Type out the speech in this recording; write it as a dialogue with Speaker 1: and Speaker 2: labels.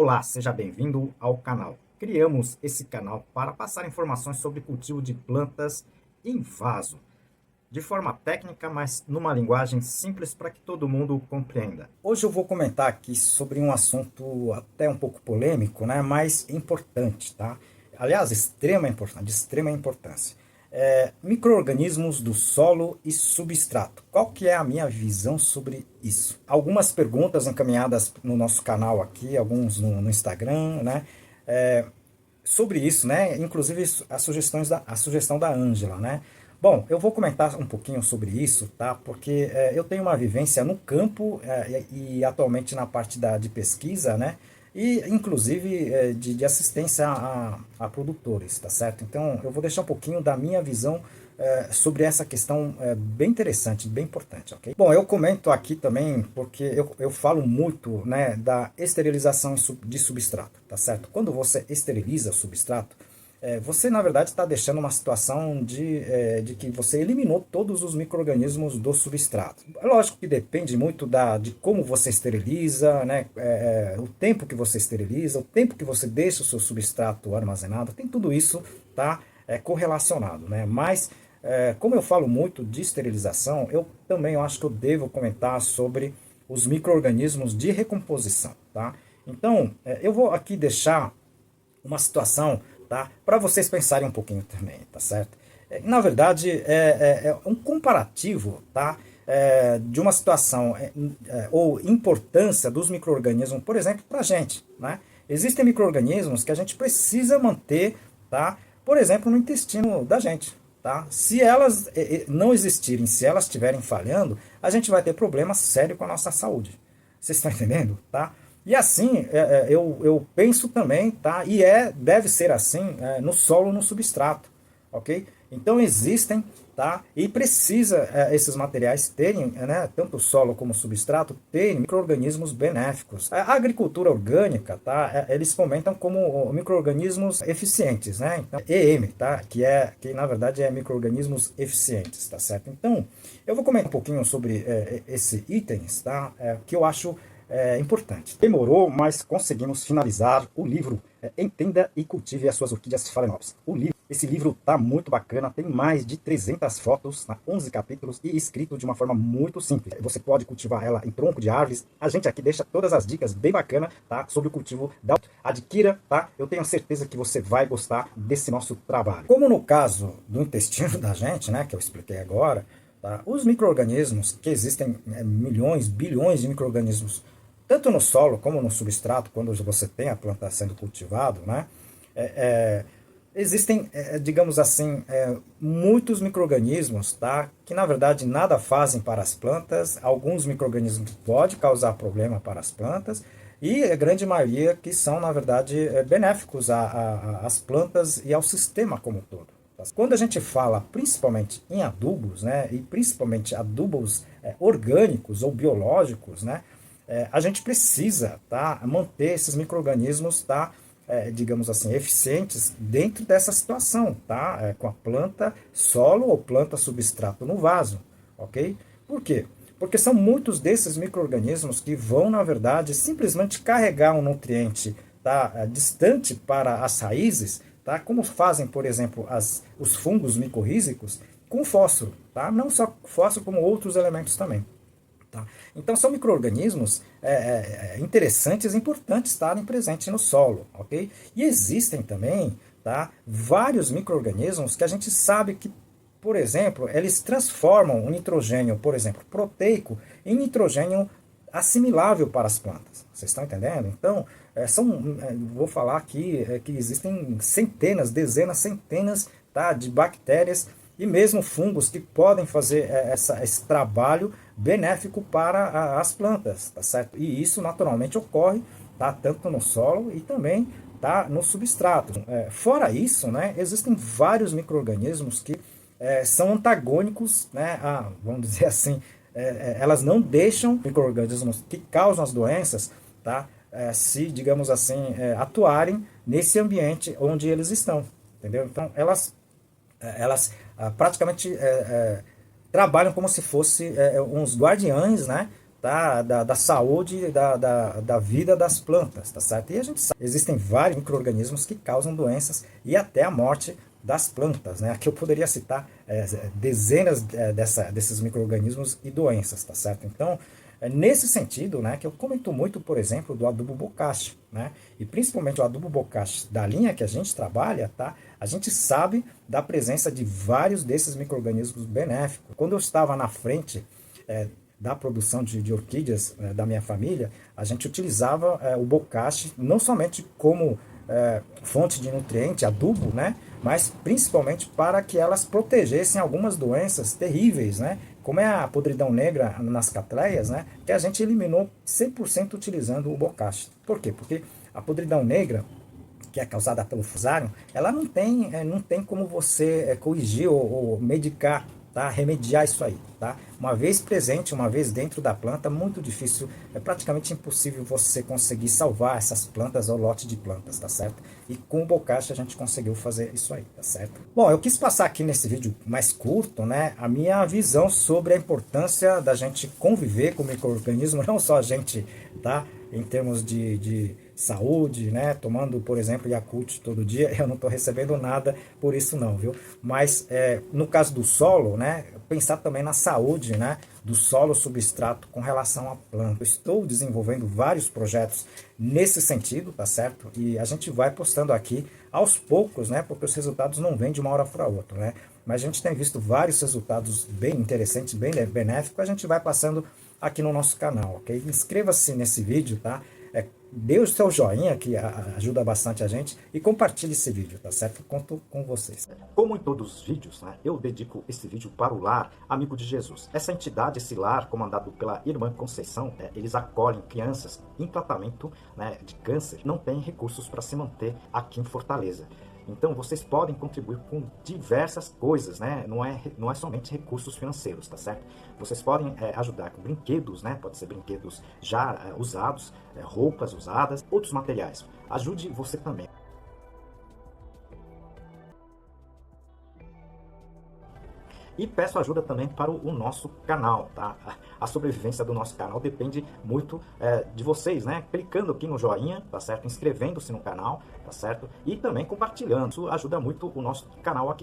Speaker 1: Olá, seja bem-vindo ao canal. Criamos esse canal para passar informações sobre cultivo de plantas em vaso, de forma técnica, mas numa linguagem simples para que todo mundo compreenda. Hoje eu vou comentar aqui sobre um assunto até um pouco polêmico, né, mas importante, tá? Aliás, de extrema importância. Micro-organismos do solo e substrato. Qual que é a minha visão sobre isso? Algumas perguntas encaminhadas no nosso canal aqui, alguns no Instagram, né? Sobre isso, né? Inclusive a sugestão da Ângela, né? Bom, eu vou comentar um pouquinho sobre isso, tá? Porque eu tenho uma vivência no campo e atualmente na parte de pesquisa, né? E inclusive de assistência a produtores, tá certo? Então eu vou deixar um pouquinho da minha visão sobre essa questão bem interessante, bem importante, ok? Bom, eu comento aqui também porque eu falo muito, né, da esterilização de substrato, tá certo? Quando você esteriliza o substrato, você na verdade está deixando uma situação de que você eliminou todos os micro-organismos do substrato. É lógico que depende muito de como você esteriliza, né, o tempo que você esteriliza, o tempo que você deixa o seu substrato armazenado, tem tudo isso tá, correlacionado, né? Mas como eu falo muito de esterilização, eu também acho que eu devo comentar sobre os micro-organismos de recomposição, tá? Então, eu vou aqui deixar uma situação, tá, para vocês pensarem um pouquinho também, tá certo? Na verdade, é um comparativo, tá, de uma situação ou importância dos micro-organismos, por exemplo, para a gente, né? Existem micro-organismos que a gente precisa manter, tá, por exemplo, no intestino da gente, tá? Se elas não existirem, se elas estiverem falhando, a gente vai ter problema sério com a nossa saúde. Vocês estão entendendo? Tá? E assim, eu penso também, tá? E deve ser assim no solo, no substrato, ok? Então existem, tá? E precisa esses materiais terem, né, tanto o solo como o substrato, terem micro-organismos benéficos. A agricultura orgânica, tá? Eles comentam como micro-organismos eficientes, né? Então, EM, tá? Que na verdade é micro-organismos eficientes, tá certo? Então, eu vou comentar um pouquinho sobre esses itens, tá? Que eu acho importante. Demorou, mas conseguimos finalizar o livro Entenda e Cultive as Suas Orquídeas Phalaenopsis. Esse livro tá muito bacana, tem mais de 300 fotos, 11 capítulos e escrito de uma forma muito simples. Você pode cultivar ela em tronco de árvores. A gente aqui deixa todas as dicas bem bacanas, tá, sobre o cultivo da adquira, tá? Eu tenho certeza que você vai gostar desse nosso trabalho. Como no caso do intestino da gente, né, que eu expliquei agora, tá? Os micro-organismos, que existem milhões, bilhões de micro-organismos tanto no solo como no substrato, quando você tem a planta sendo cultivado, né? Existem, digamos assim, muitos micro-organismos, tá? Que na verdade nada fazem para as plantas. Alguns micro-organismos podem causar problema para as plantas e a grande maioria que são, na verdade, benéficos às plantas e ao sistema como um todo. Quando a gente fala principalmente em adubos, né? E principalmente adubos orgânicos ou biológicos, né? A gente precisa, tá, manter esses micro-organismos, tá, digamos assim, eficientes dentro dessa situação, tá, com a planta solo ou planta substrato no vaso, ok? Por quê? Porque são muitos desses micro-organismos que vão, na verdade, simplesmente carregar um nutriente, tá, distante para as raízes, tá, como fazem, por exemplo, os fungos micorrízicos com fósforo, tá? Não só fósforo, como outros elementos também. Tá? Então são micro-organismos interessantes e importantes estarem presentes no solo, ok? E existem também, tá, vários micro-organismos que a gente sabe que, por exemplo, eles transformam o nitrogênio, por exemplo, proteico, em nitrogênio assimilável para as plantas. Vocês estão entendendo? Então, vou falar aqui que existem centenas, dezenas, centenas, tá, de bactérias e mesmo fungos que podem fazer esse trabalho benéfico para as plantas, tá certo? E isso naturalmente ocorre, tá, tanto no solo e também tá, no substrato. Fora isso, né, existem vários micro-organismos que são antagônicos, né, vamos dizer assim, elas não deixam micro-organismos que causam as doenças, tá, se, digamos assim, atuarem nesse ambiente onde eles estão, entendeu? Então, elas praticamente trabalham como se fossem uns guardiães, né, tá, da saúde e da vida das plantas, tá certo? E a gente sabe, existem vários micro-organismos que causam doenças e até a morte das plantas, né? Aqui eu poderia citar dezenas desses micro-organismos e doenças, tá certo? Então, é nesse sentido, né, que eu comento muito, por exemplo, do adubo bocashi, né? E principalmente o adubo bocashi da linha que a gente trabalha, tá? A gente sabe da presença de vários desses micro-organismos benéficos. Quando eu estava na frente da produção de orquídeas da minha família, a gente utilizava o bocashi não somente como fonte de nutriente, adubo, né? Mas principalmente para que elas protegessem algumas doenças terríveis, né? Como é a podridão negra nas catleias, né? Que a gente eliminou 100% utilizando o bocashi. Por quê? Porque a podridão negra, que é causada pelo fusário, ela não tem como você corrigir ou medicar, tá? Remediar isso aí, tá? Uma vez presente, uma vez dentro da planta, muito difícil, é praticamente impossível você conseguir salvar essas plantas ou lote de plantas, tá certo? E com o bocashi a gente conseguiu fazer isso aí, tá certo? Bom, eu quis passar aqui nesse vídeo mais curto, né, a minha visão sobre a importância da gente conviver com o micro-organismo, não só a gente, tá? Em termos de saúde, né? Tomando, por exemplo, Yakult todo dia, eu não estou recebendo nada por isso não, viu? Mas no caso do solo, né? Pensar também na saúde, né? Do solo substrato com relação à planta. Eu estou desenvolvendo vários projetos nesse sentido, tá certo? E a gente vai postando aqui aos poucos, né? Porque os resultados não vêm de uma hora para outra, né? Mas a gente tem visto vários resultados bem interessantes, bem benéficos, a gente vai passando aqui no nosso canal, ok? Inscreva-se nesse vídeo, tá? Dê o seu joinha, que ajuda bastante a gente, e compartilhe esse vídeo, tá certo? Conto com vocês. Como em todos os vídeos, né, eu dedico esse vídeo para o Lar Amigo de Jesus. Essa entidade, esse lar, comandado pela irmã Conceição, eles acolhem crianças em tratamento, né, de câncer, não têm recursos para se manter aqui em Fortaleza. Então, vocês podem contribuir com diversas coisas, né? Não é somente recursos financeiros, tá certo? Vocês podem ajudar com brinquedos, né? Pode ser brinquedos já usados, roupas usadas, outros materiais. Ajude você também. E peço ajuda também para o nosso canal, tá? A sobrevivência do nosso canal depende muito de vocês, né? Clicando aqui no joinha, tá certo? Inscrevendo-se no canal, tá certo? E também compartilhando. Isso ajuda muito o nosso canal aqui.